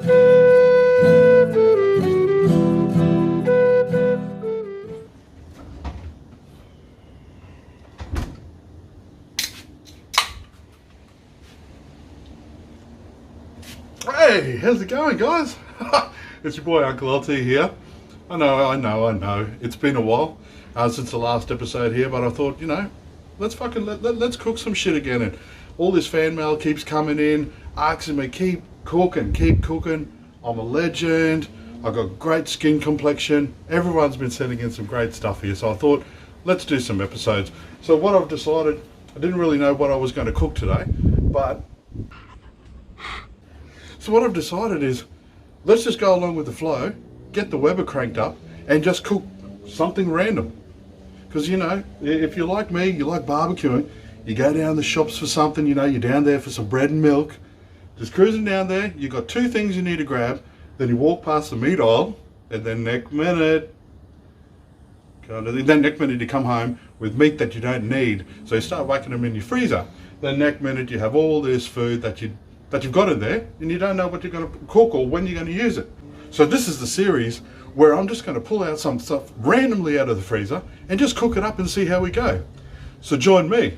Hey, how's it going, guys? It's your boy Uncle LT here. I know. It's been a while since the last episode here, but I thought, you know, let's cook some shit again. And all this fan mail keeps coming in, asking me, keep cooking. I'm a legend. I've got great skin complexion. Everyone's been sending in some great stuff here, so I thought, let's do some episodes. So what I've decided, I didn't really know what I was going to cook today, but so what I've decided is, let's just go along with the flow, get the Weber cranked up, and just cook something random. Because, you know, if you're like me, you like barbecuing, you go down the shops for something, you know, you're down there for some bread and milk, just cruising down there, you've got two things you need to grab, then you walk past the meat aisle, and then next minute you come home with meat that you don't need, so you start whacking them in your freezer. Then next minute you have all this food that you've got in there, and you don't know what you're going to cook or when you're going to use it. So this is the series where I'm just going to pull out some stuff randomly out of the freezer and just cook it up and see how we go. So join me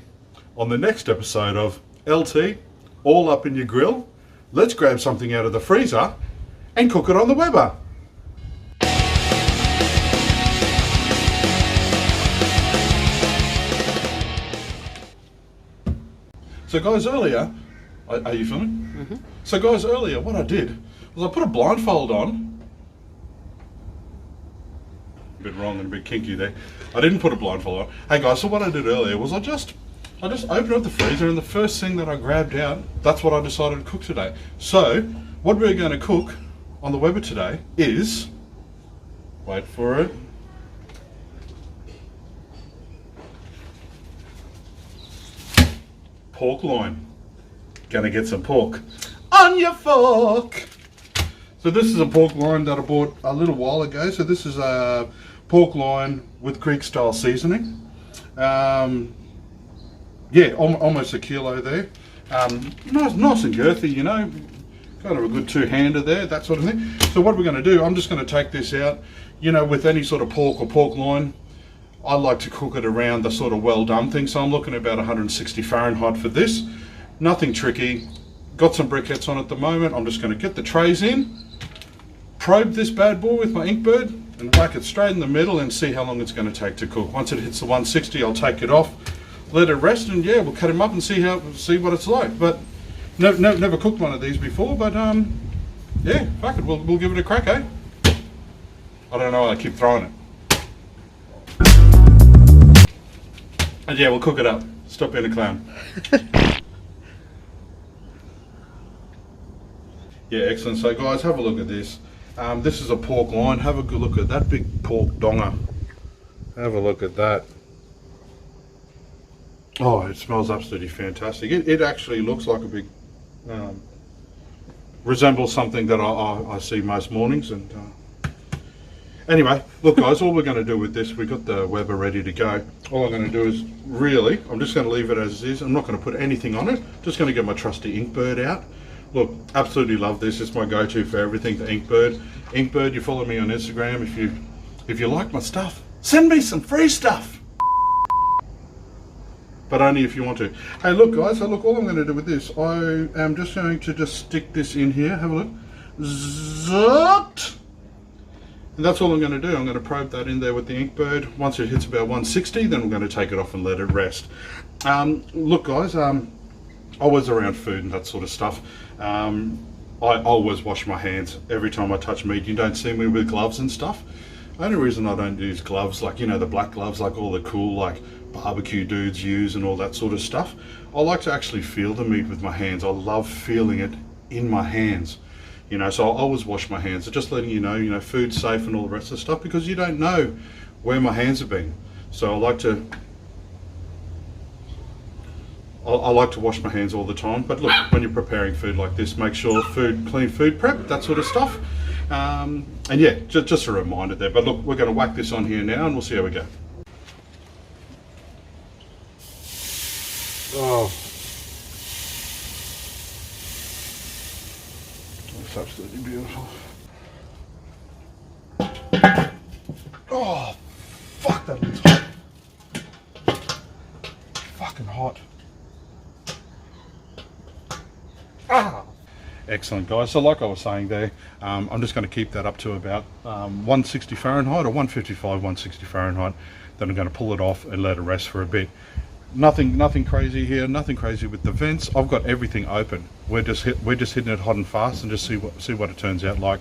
on the next episode of LT, All Up in Your Grill. Let's grab something out of the freezer and cook it on the Weber. So guys, earlier, are you filming? Mm-hmm. So guys, earlier what I did was I put a blindfold on. A bit wrong and a bit kinky there. I didn't put a blindfold on. Hey guys, so what I did earlier was I just opened up the freezer, and the first thing that I grabbed out, that's what I decided to cook today. So what we're going to cook on the Weber today is, wait for it, pork loin. Gonna get some pork on your fork. So this is a pork loin that I bought a little while ago. So this is a pork loin with Greek style seasoning. Yeah, almost a kilo there. Nice and girthy, you know, kind of a good two-hander there, that sort of thing. So what we're going to do, I'm just going to take this out. You know, with any sort of pork or pork loin, I like to cook it around the sort of well done thing. So I'm looking at about 160 Fahrenheit for this. Nothing tricky. Got some briquettes on at the moment. I'm just going to get the trays in, probe this bad boy with my Inkbird, and whack it straight in the middle and see how long it's going to take to cook. Once it hits the 160, I'll take it off, let it rest, and yeah, we'll cut him up and see what it's like. But never cooked one of these before, but yeah, fuck it, we'll give it a crack, eh? I don't know why I keep throwing it. And yeah, we'll cook it up. Stop being a clown. Yeah, excellent. So guys, have a look at this. This is a pork loin. Have a good look at that big pork donger. Have a look at that. Oh, it smells absolutely fantastic. It actually looks like a big, resembles something that I see most mornings. And anyway, look guys, all we're going to do with this, we've got the Weber ready to go. All I'm going to do is really, I'm just going to leave it as is. I'm not going to put anything on it. Just going to get my trusty Inkbird out. Look, absolutely love this. It's my go-to for everything for Inkbird. Inkbird, you follow me on Instagram. If you like my stuff, send me some free stuff. But only if you want to. Hey, look, guys. So look, all I'm going to do with this, I am just going to stick this in here. Have a look. Zut! And that's all I'm going to do. I'm going to probe that in there with the Inkbird. Once it hits about 160, then I'm going to take it off and let it rest. Look, guys. Always around food and that sort of stuff. I always wash my hands every time I touch meat. You don't see me with gloves and stuff. The only reason I don't use gloves, like, you know, the black gloves like all the cool like barbecue dudes use and all that sort of stuff, I like to actually feel the meat with my hands. I love feeling it in my hands, you know, so I always wash my hands. Just letting you know, food's safe and all the rest of the stuff, because you don't know where my hands have been. So I like to wash my hands all the time. But look, when you're preparing food like this, make sure clean food prep, that sort of stuff. And yeah, just a reminder there. But look, we're going to whack this on here now and we'll see how we go. Oh, It's absolutely beautiful. Oh, fuck, that looks hot. Fucking hot. Ah! Excellent, guys. So like I was saying there, I'm just going to keep that up to about 160 Fahrenheit or 155, 160 Fahrenheit. Then I'm going to pull it off and let it rest for a bit. Nothing crazy here, nothing crazy with the vents. I've got everything open. We're just hitting it hot and fast and just see what it turns out like.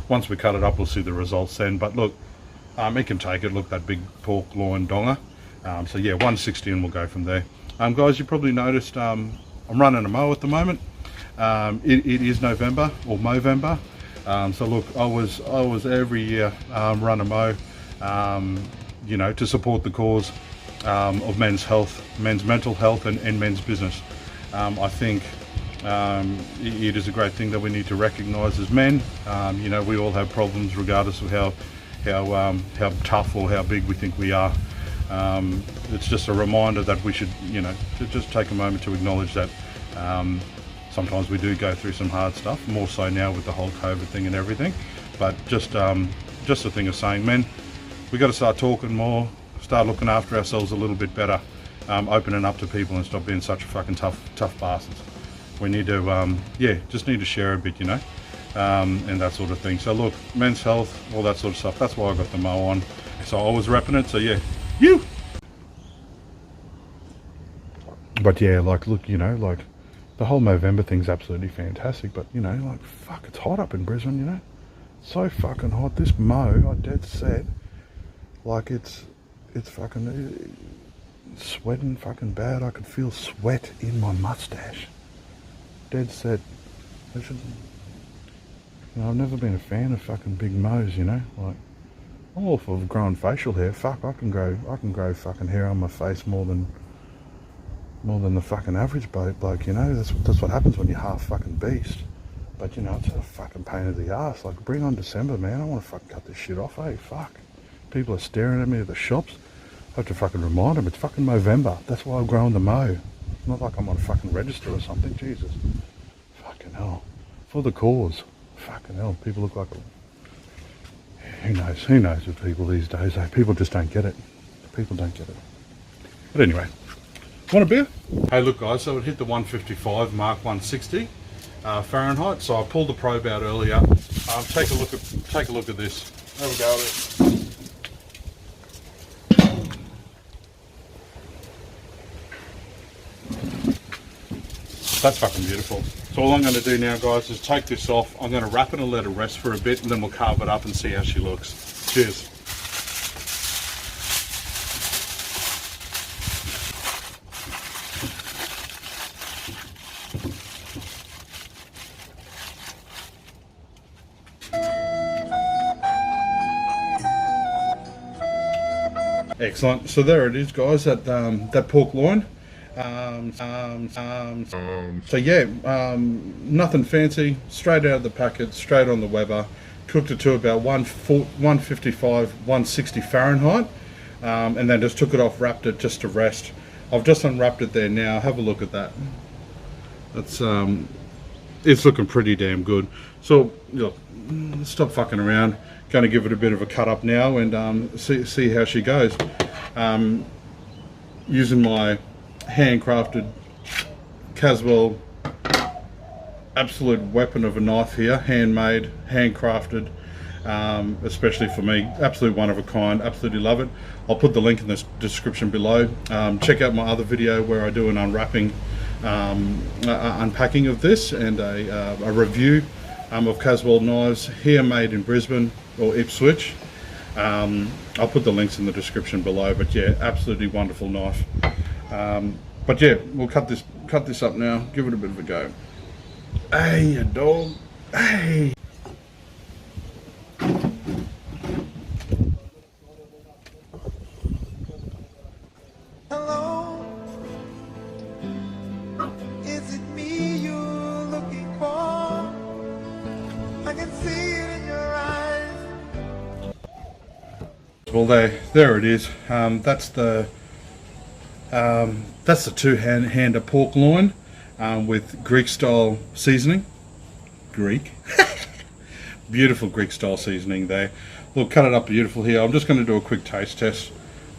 Once we cut it up, we'll see the results then. But look, it can take it. Look, that big pork loin donger. So yeah, 160 and we'll go from there. Guys, you probably noticed I'm running a mow at the moment. It is November or Movember. So look, I was every year run a mow, you know, to support the cause of men's health, men's mental health, and men's business. I think it is a great thing that we need to recognise as men. You know, we all have problems regardless of how tough or how big we think we are. It's just a reminder that we should, you know, to just take a moment to acknowledge that sometimes we do go through some hard stuff, more so now with the whole COVID thing and everything. But just a thing of saying, men, we got to start talking more, start looking after ourselves a little bit better, opening up to people and stop being such fucking tough bastards. We need to, yeah, just need to share a bit, you know, and that sort of thing. So look, men's health, all that sort of stuff. That's why I got the mow on. So I was repping it. So yeah, you. But yeah, like, look, you know, like the whole Movember thing's absolutely fantastic. But you know, like, fuck, it's hot up in Brisbane, you know, so fucking hot. This mow, I dead set, like it's fucking sweating fucking bad. I could feel sweat in my mustache. Dead set. I should, you know, I've never been a fan of fucking big mows, you know. Like, I'm all for growing facial hair. Fuck, I can grow fucking hair on my face more than the fucking average bloke, you know. That's what happens when you're half fucking beast. But you know, it's a fucking pain in the ass. Like, bring on December, man. I want to fucking cut this shit off. Hey, fuck. People are staring at me at the shops. I have to fucking remind them it's fucking Movember. That's why I'm growing the mow. It's not like I'm on a fucking register or something. Jesus. Fucking hell. For the cause. Fucking hell. People look like who knows with people these days. People just don't get it. People don't get it. But anyway, want a beer? Hey, look, guys, so it hit the 155 mark, 160 Fahrenheit. So I pulled the probe out earlier. Take a look at this. Have a go at it. That's fucking beautiful. So all I'm going to do now, guys, is take this off. I'm going to wrap it and let it rest for a bit, and then we'll carve it up and see how she looks. Cheers. Excellent. So there it is, guys. That pork loin. So yeah, nothing fancy, straight out of the packet, straight on the Weber. Cooked it to about 155, 160 Fahrenheit, and then just took it off, wrapped it just to rest. I've just unwrapped it there now. Have a look at that. That's it's looking pretty damn good. So look, stop fucking around. Going to give it a bit of a cut up now and see how she goes. Using my handcrafted Caswell, absolute weapon of a knife here, handmade, handcrafted, especially for me, absolute one of a kind. Absolutely love it. I'll put the link in the description below. Check out my other video where I do an unwrapping, unpacking of this, and a review of Caswell Knives here, made in Brisbane or Ipswich. I'll put the links in the description below. But yeah, absolutely wonderful knife. But yeah, we'll cut this up now, give it a bit of a go. Hey, you dog. Hey. Hello, is it me you're looking for? I can see it in your eyes. Well, there it is. That's the two-hander pork loin with Greek-style seasoning. Greek. Beautiful Greek style seasoning there. We'll cut it up beautiful here. I'm just going to do a quick taste test.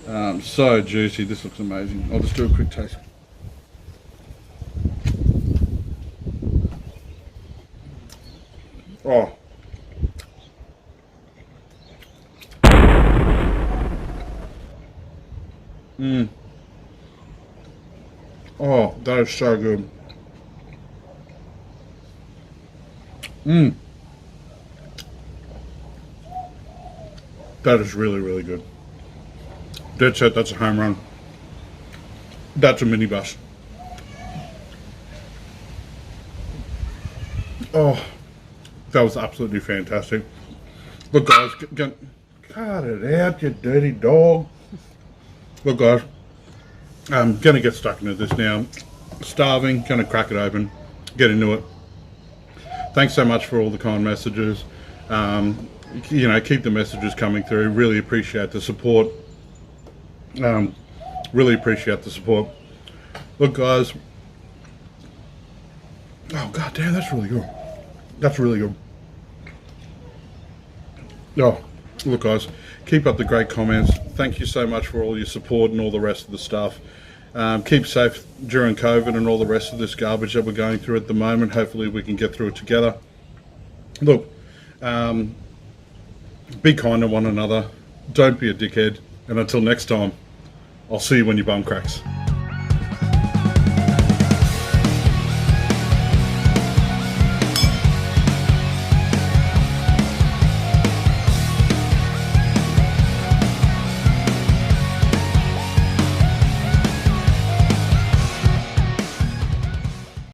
So juicy. This looks amazing. I'll just do a quick taste. Oh. Oh, that is so good. That is really, really good. That's it. That's a home run. That's a mini bus. Oh, that was absolutely fantastic. Look, guys, cut it out, you dirty dog. Look, guys, I'm going to get stuck into this now. Starving, going to crack it open, get into it. Thanks so much for all the kind messages. You know, keep the messages coming through. Really appreciate the support. Really appreciate the support. Look, guys. Oh, god damn, that's really good. That's really good. Oh, look, guys, keep up the great comments. Thank you so much for all your support and all the rest of the stuff. Keep safe during COVID and all the rest of this garbage that we're going through at the moment. Hopefully we can get through it together. Look, be kind to one another. Don't be a dickhead. And until next time, I'll see you when your bum cracks.